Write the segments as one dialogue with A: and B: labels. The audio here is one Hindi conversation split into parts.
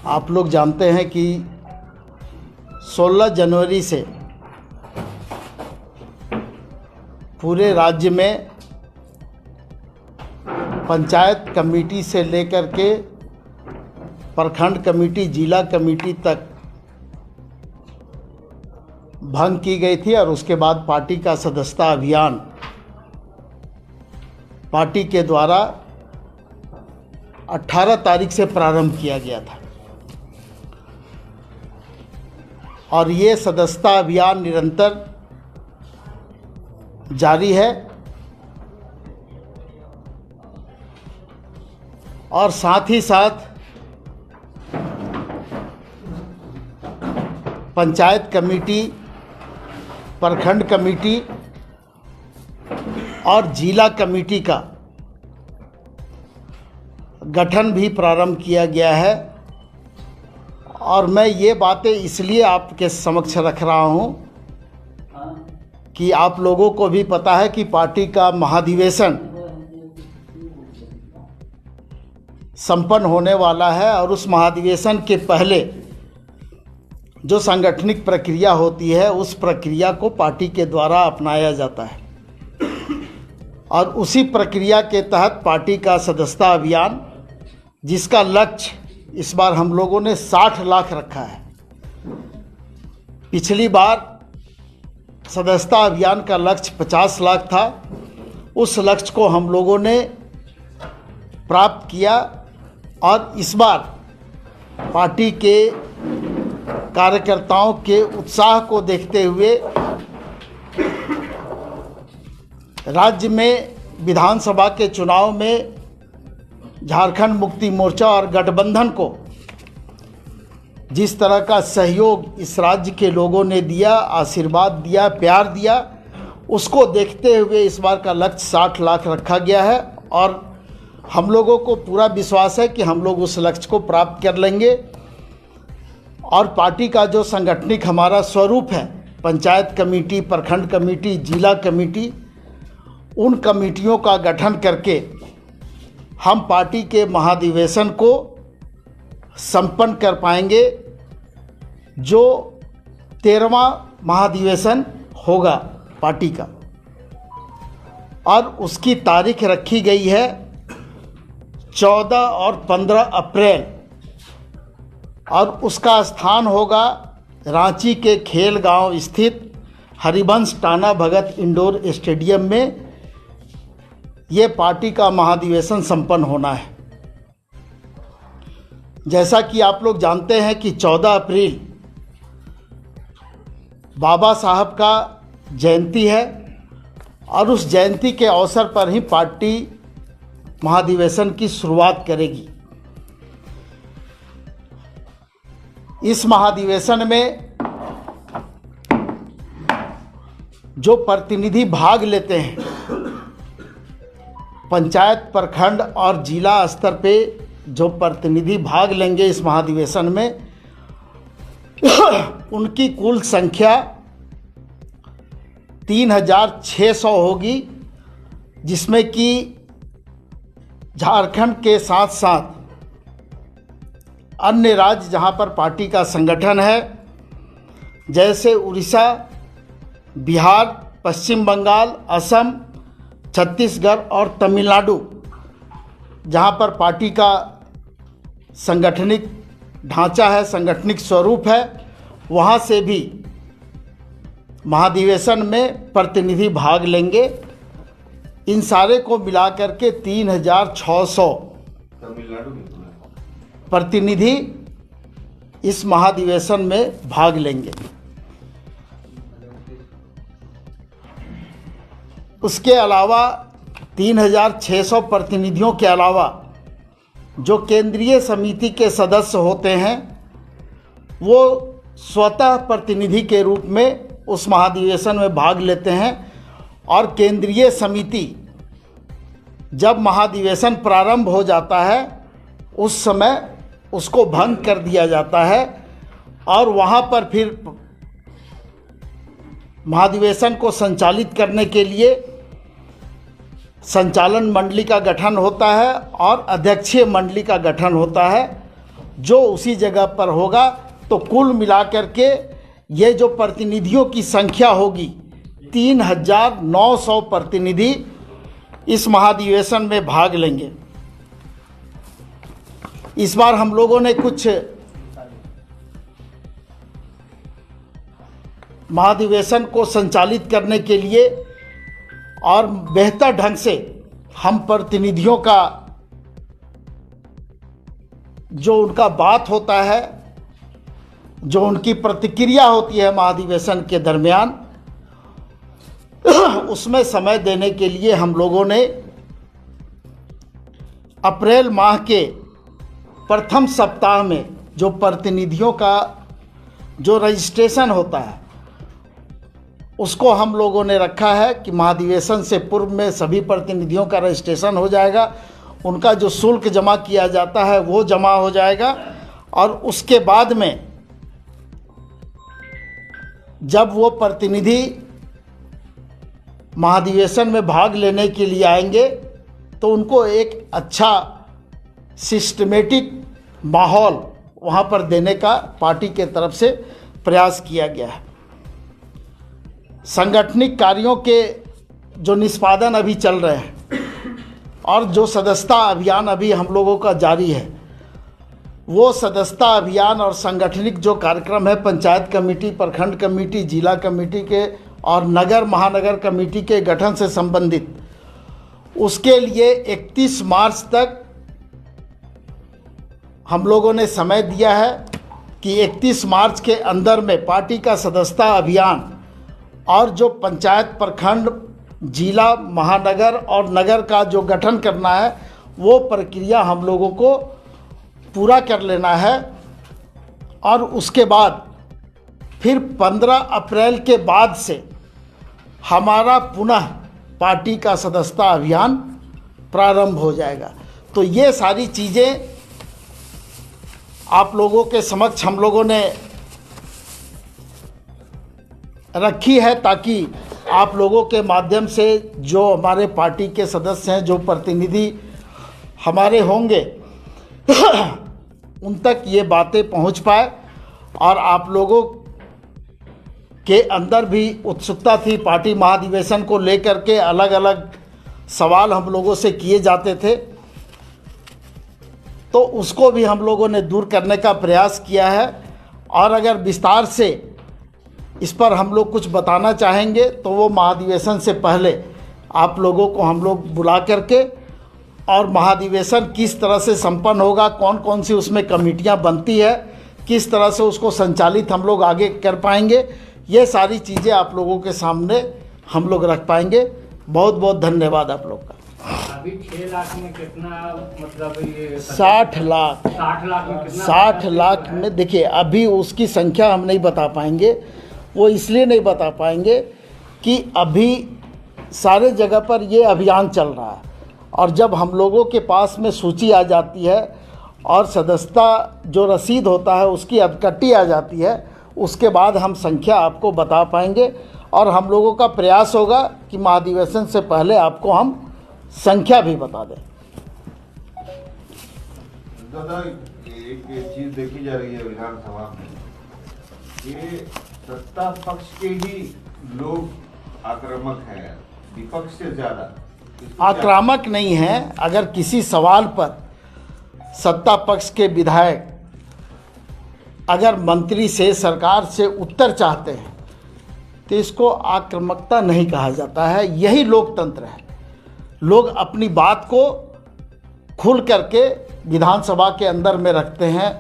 A: आप लोग जानते हैं कि 16 जनवरी से पूरे राज्य में पंचायत कमेटी से लेकर के प्रखंड कमेटी, जिला कमेटी तक भंग की गई थी और उसके बाद पार्टी का सदस्यता अभियान पार्टी के द्वारा 18 तारीख से प्रारंभ किया गया था और ये सदस्यता अभियान निरंतर जारी है। और साथ ही साथ पंचायत कमेटी, प्रखंड कमेटी और जिला कमेटी का गठन भी प्रारंभ किया गया है। और मैं ये बातें इसलिए आपके समक्ष रख रहा हूँ कि आप लोगों को भी पता है कि पार्टी का महाधिवेशन संपन्न होने वाला है और उस महाधिवेशन के पहले जो सांगठनिक प्रक्रिया होती है उस प्रक्रिया को पार्टी के द्वारा अपनाया जाता है और उसी प्रक्रिया के तहत पार्टी का सदस्यता अभियान, जिसका लक्ष्य इस बार हम लोगों ने 60 लाख रखा है। पिछली बार सदस्यता अभियान का लक्ष्य 50 लाख था। उस लक्ष्य को हम लोगों ने प्राप्त किया और इस बार पार्टी के कार्यकर्ताओं के उत्साह को देखते हुए राज्य में विधानसभा के चुनाव में झारखंड मुक्ति मोर्चा और गठबंधन को जिस तरह का सहयोग इस राज्य के लोगों ने दिया, आशीर्वाद दिया, प्यार दिया, उसको देखते हुए इस बार का लक्ष्य 60 लाख रखा गया है और हम लोगों को पूरा विश्वास है कि हम लोग उस लक्ष्य को प्राप्त कर लेंगे। और पार्टी का जो संगठनिक हमारा स्वरूप है, पंचायत कमेटी, प्रखंड कमेटी, जिला कमेटी, उन कमेटियों का गठन करके हम पार्टी के महाधिवेशन को संपन्न कर पाएंगे, जो 13वां महाधिवेशन होगा पार्टी का। और उसकी तारीख रखी गई है 14 और 15 अप्रैल और उसका स्थान होगा रांची के खेल गांव स्थित हरिवंश टाना भगत इंडोर स्टेडियम में। ये पार्टी का महाधिवेशन संपन्न होना है। जैसा कि आप लोग जानते हैं कि 14 अप्रैल बाबा साहब का जयंती है और उस जयंती के अवसर पर ही पार्टी महाधिवेशन की शुरुआत करेगी। इस महाधिवेशन में जो प्रतिनिधि भाग लेते हैं, पंचायत, प्रखंड और जिला स्तर पे जो प्रतिनिधि भाग लेंगे इस महाधिवेशन में, उनकी कुल संख्या 3600 होगी, जिसमें कि झारखंड के साथ साथ अन्य राज्य जहां पर पार्टी का संगठन है, जैसे उड़ीसा, बिहार, पश्चिम बंगाल, असम, छत्तीसगढ़ और तमिलनाडु, जहां पर पार्टी का संगठनिक ढांचा है, संगठनिक स्वरूप है, वहां से भी महाधिवेशन में प्रतिनिधि भाग लेंगे। इन सारे को मिलाकर के 3600 प्रतिनिधि इस महाधिवेशन में भाग लेंगे। उसके अलावा 3600 प्रतिनिधियों के अलावा जो केंद्रीय समिति के सदस्य होते हैं, वो स्वतः प्रतिनिधि के रूप में उस महाधिवेशन में भाग लेते हैं और केंद्रीय समिति जब महाधिवेशन प्रारंभ हो जाता है उस समय उसको भंग कर दिया जाता है और वहाँ पर फिर महाधिवेशन को संचालित करने के लिए संचालन मंडली का गठन होता है और अध्यक्षीय मंडली का गठन होता है। जो उसी जगह पर होगा। तो कुल मिलाकर के ये जो प्रतिनिधियों की संख्या होगी 3,900 प्रतिनिधि इस महाधिवेशन में भाग लेंगे। इस बार हम लोगों ने कुछ महाधिवेशन को संचालित करने के लिए और बेहतर ढंग से हम प्रतिनिधियों का जो उनका बात होता है, जो उनकी प्रतिक्रिया होती है महाधिवेशन के दरमियान, उसमें समय देने के लिए हम लोगों ने अप्रैल माह के प्रथम सप्ताह में जो प्रतिनिधियों का जो रजिस्ट्रेशन होता है उसको हम लोगों ने रखा है कि महाधिवेशन से पूर्व में सभी प्रतिनिधियों का रजिस्ट्रेशन हो जाएगा, उनका जो शुल्क जमा किया जाता है वो जमा हो जाएगा और उसके बाद में जब वो प्रतिनिधि महाधिवेशन में भाग लेने के लिए आएंगे तो उनको एक अच्छा सिस्टमेटिक माहौल वहाँ पर देने का पार्टी के तरफ से प्रयास किया गया है। सांगठनिक कार्यों के जो निष्पादन अभी चल रहे हैं और जो सदस्यता अभियान अभी हम लोगों का जारी है, वो सदस्यता अभियान और सांगठनिक जो कार्यक्रम है पंचायत कमेटी, प्रखंड कमेटी, जिला कमेटी के और नगर महानगर कमेटी के गठन से संबंधित, उसके लिए 31 मार्च तक हम लोगों ने समय दिया है कि 31 मार्च के अंदर में पार्टी का सदस्यता अभियान और जो पंचायत, प्रखंड, जिला, महानगर और नगर का जो गठन करना है वो प्रक्रिया हम लोगों को पूरा कर लेना है। और उसके बाद फिर 15 अप्रैल के बाद से हमारा पुनः पार्टी का सदस्यता अभियान प्रारंभ हो जाएगा। तो ये सारी चीज़ें आप लोगों के समक्ष हम लोगों ने रखी है ताकि आप लोगों के माध्यम से जो हमारे पार्टी के सदस्य हैं, जो प्रतिनिधि हमारे होंगे उन तक ये बातें पहुंच पाए और आप लोगों के अंदर भी उत्सुकता थी। पार्टी महाधिवेशन को लेकर के अलग अलग सवाल हम लोगों से किए जाते थे, तो उसको भी हम लोगों ने दूर करने का प्रयास किया है। और अगर विस्तार से इस पर हम लोग कुछ बताना चाहेंगे तो वो महाधिवेशन से पहले आप लोगों को हम लोग बुला करके और महाधिवेशन किस तरह से संपन्न होगा, कौन कौन सी उसमें कमेटियां बनती है, किस तरह से उसको संचालित हम लोग आगे कर पाएंगे, ये सारी चीज़ें आप लोगों के सामने हम लोग रख पाएंगे। बहुत बहुत धन्यवाद आप लोग का।
B: अभी 6 लाख में कितना, मतलब ये
A: 60 लाख
B: 60 लाख में कितना?
A: 60 लाख में देखिए अभी उसकी संख्या हम नहीं बता पाएंगे। वो इसलिए नहीं बता पाएंगे कि अभी सारे जगह पर ये अभियान चल रहा है और जब हम लोगों के पास में सूची आ जाती है और सदस्यता जो रसीद होता है उसकी अधकट्टी आ जाती है, उसके बाद हम संख्या आपको बता पाएंगे। और हम लोगों का प्रयास होगा कि महाधिवेशन से पहले आपको हम संख्या भी बता दें।
C: दादा, एक चीज देखी जा रही है विधानसभा में, ये सत्ता पक्ष के ही लोग आक्रामक हैं, विपक्ष से ज्यादा।
A: आक्रामक नहीं है। अगर किसी सवाल पर सत्ता पक्ष के विधायक अगर मंत्री से, सरकार से उत्तर चाहते हैं तो इसको आक्रामकता नहीं कहा जाता है। यही लोकतंत्र है। लोग अपनी बात को खुल करके विधानसभा के अंदर में रखते हैं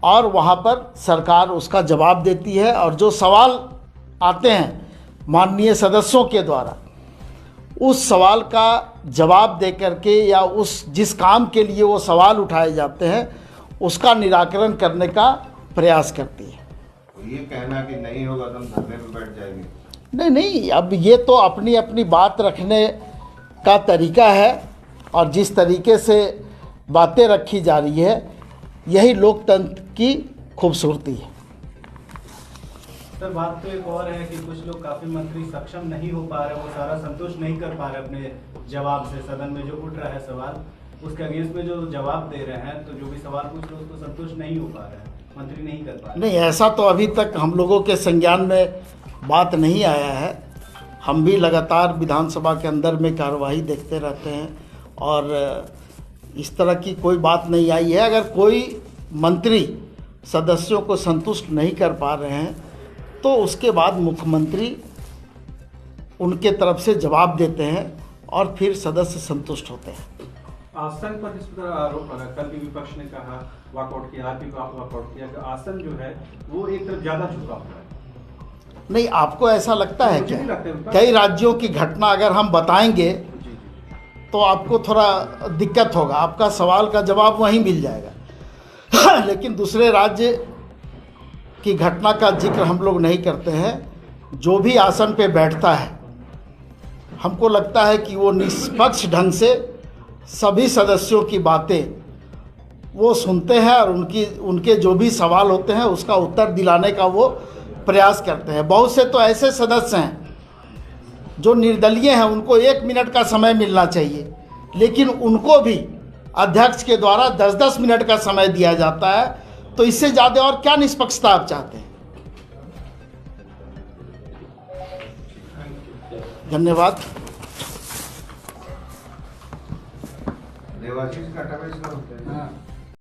A: और वहाँ पर सरकार उसका जवाब देती है। और जो सवाल आते हैं माननीय सदस्यों के द्वारा, उस सवाल का जवाब दे करके या उस जिस काम के लिए वो सवाल उठाए जाते हैं उसका निराकरण करने का प्रयास करती है।
C: ये कहना कि नहीं होगा तो हम धरने में बैठ जाएंगे,
A: नहीं, अब ये तो अपनी अपनी बात रखने का तरीका है और जिस तरीके से बातें रखी जा रही है यही लोकतंत्र की खूबसूरती है।
D: सर, बात तो एक और है कि कुछ लोग, काफी मंत्री सक्षम नहीं हो पा रहे, वो सारा संतुष्ट नहीं कर पा रहे अपने जवाब से, सदन में जो उठ रहा है सवाल उसके अगेंस्ट में जो जवाब दे रहे हैं, तो जो भी सवाल पूछ रहे हैं उसको संतुष्ट नहीं हो पा रहे हैं, मंत्री नहीं कर पा रहे।
A: नहीं, ऐसा तो अभी तक हम लोगों के संज्ञान में बात नहीं आया है। हम भी लगातार विधानसभा के अंदर में कार्यवाही देखते रहते हैं और इस तरह की कोई बात नहीं आई है। अगर कोई मंत्री सदस्यों को संतुष्ट नहीं कर पा रहे हैं तो उसके बाद मुख्यमंत्री उनके तरफ से जवाब देते हैं और फिर सदस्य संतुष्ट होते हैं।
E: आसन पर जिस तरह आरोप लगा, कल भी विपक्ष ने कहा, वॉकआउट किया, आज भी वॉकआउट किया कि आसन जो है वो एक तरफ ज्यादा झुका हुआ है।
A: नहीं, आपको ऐसा लगता है
E: मुझे
A: क्या?
E: नहीं लगता है।
A: कई राज्यों की घटना अगर हम बताएंगे
E: जी।
A: तो आपको थोड़ा दिक्कत होगा, आपका सवाल का जवाब वहीं मिल जाएगा। लेकिन दूसरे राज्य की घटना का जिक्र हम लोग नहीं करते हैं। जो भी आसन पे बैठता है, हमको लगता है कि वो निष्पक्ष ढंग से सभी सदस्यों की बातें वो सुनते हैं और उनके जो भी सवाल होते हैं उसका उत्तर दिलाने का वो प्रयास करते हैं। बहुत से तो ऐसे सदस्य हैं जो निर्दलीय हैं, उनको 1 मिनट का समय मिलना चाहिए, लेकिन उनको भी अध्यक्ष के द्वारा 10-10 मिनट का समय दिया जाता है। तो इससे ज़्यादा और क्या निष्पक्षता आप चाहते हैं? धन्यवाद।
C: देवाशीष का होता है।